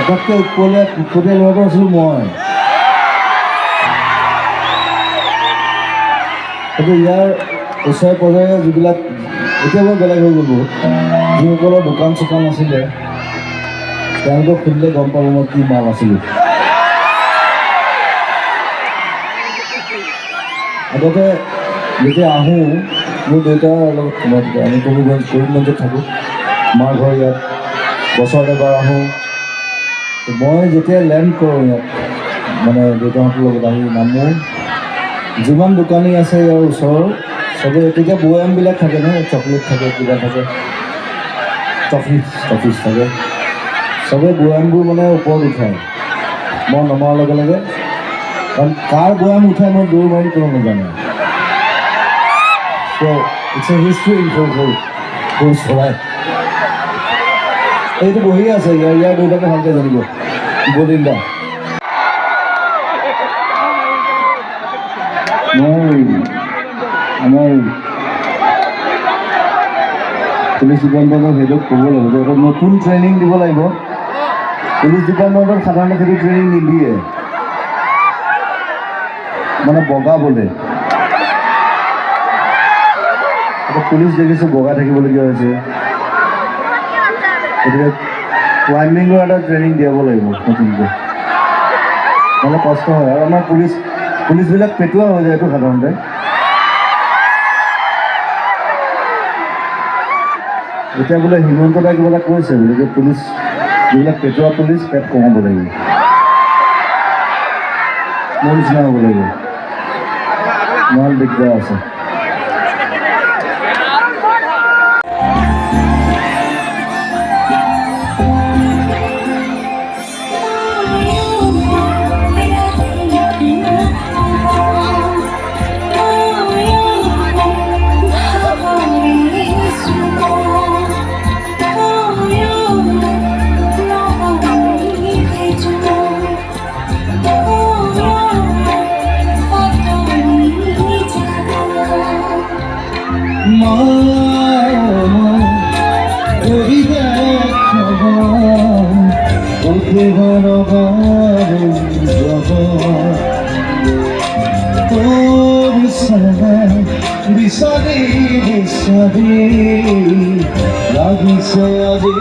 আটাইতকৈ উৎপতীয়া ল'ৰাটো আছিলোঁ মই। কিন্তু ইয়াৰ ওচৰে পাঁজৰে যিবিলাক এতিয়া মই বেলেগ হৈ গ'ল বহুত, যিসকলৰ দোকান চোকান আছিলে তেওঁলোকক সুধিলে গম পাব মই কি মাল আছিলোঁ। আগতে যেতিয়া আহোঁ মোৰ দেউতাৰ লগত সোমাই থাকে, আমি কৰিমগঞ্জত থাকোঁ, মাৰ ঘৰ ইয়াত, বছৰত এবাৰ আহোঁ। মই যেতিয়া লেণ্ড কৰোঁ ইয়াত মানে দেউতাহঁতৰ লগত আহি নামোঁ, যিমান দোকানী আছে ইয়াৰ ওচৰৰ চবে তেতিয়া বৈয়ামবিলাক থাকে নহয়, চকলেট থাকে, কিবা থাকে, টফিচ থাকে, চবে বৈয়ামবোৰ মানে ওপৰত উঠায়। মই নমাৰ লগে লগে কাৰণ কাৰ বৈয়াম উঠাই মই দৌৰ মাৰি কোনো নাজানো। চ' ইটছ এ হিষ্ট্ৰী সৰু চৰাই এইটো বহি আছে, ইয়াৰ দেউতাকে ভালকৈ জানিব। গোবিন্দা মই আমাৰ পুলিচ ডিপাৰ্টমেণ্টৰ হেডক ক'ব লাগিব যে এটা নতুন ট্ৰেইনিং দিব লাগিব। পুলিচ ডিপাৰ্টমেণ্টত সাধাৰণতে সেইটো ট্ৰেইনিং নিদিয়ে, মানে বগাবলৈ। এতিয়া পুলিচ দেখিছোঁ বগা থাকিবলগীয়া হৈছে, গতিকে ক্লাইম্বিঙৰ এটা ট্ৰেইনিং দিয়াব লাগিব নতুনকৈ, নহ'লে কষ্ট হয়। আৰু আমাৰ পুলিচবিলাক পেটুৱা হৈ যায় এইটো সাধাৰণতে। এতিয়া বোলে হিমন্ত দাই কিবা এটা কৈছে বোলে যে পুলিচ যিবিলাক পেটুৱা পুলিচ পেট কমাব লাগিব, মোৰ নিচিনা হ'ব লাগিব, ইমান দিগদাৰ আছে। বিচাৰি লাগিছে আজি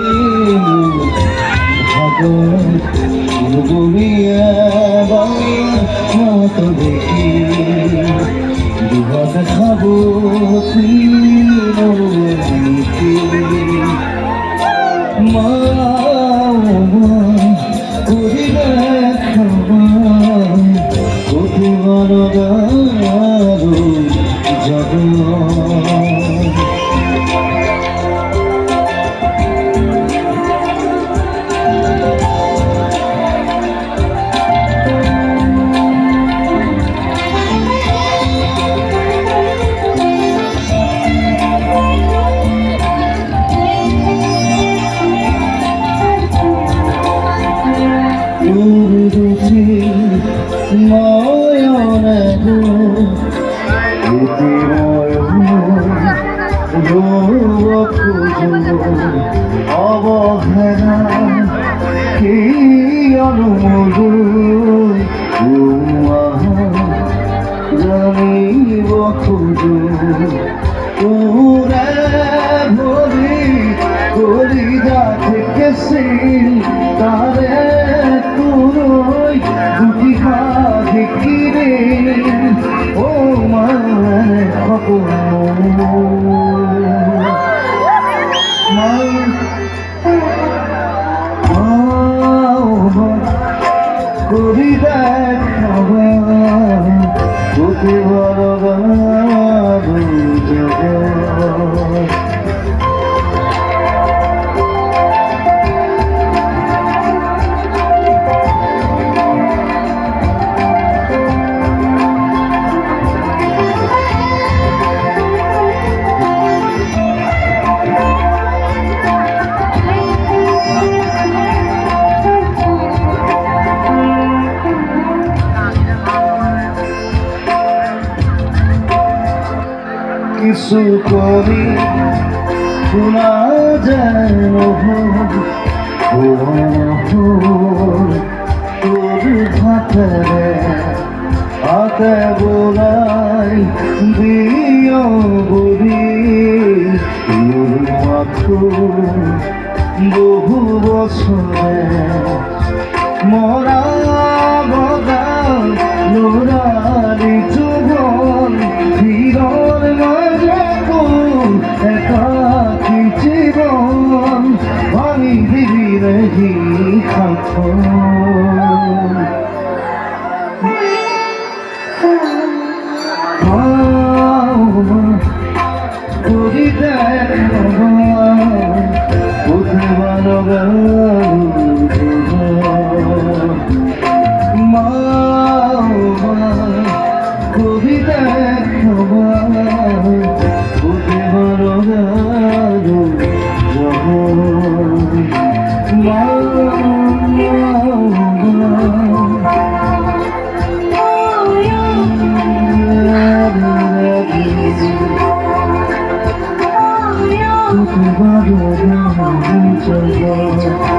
ভাগত দেখি দুহাতে খাব কৰিলে অবহেলা কি অনুমোদন জানিব খোজো তোৰে ভৰি কলিজা থেকেছিল তাৰে তোৰৈ দুটি শিকিৰে ও মানে সপোন করি দেখাবা তোকে কিছু করি শোনা যায় মরা বদা নোরারি চুবন হিরর মাঝে কোন একাকি জীবন আমি দিবি রহি খাখন করি দেখা উঠবার মা কবি দেখা উঠবার মা Bye.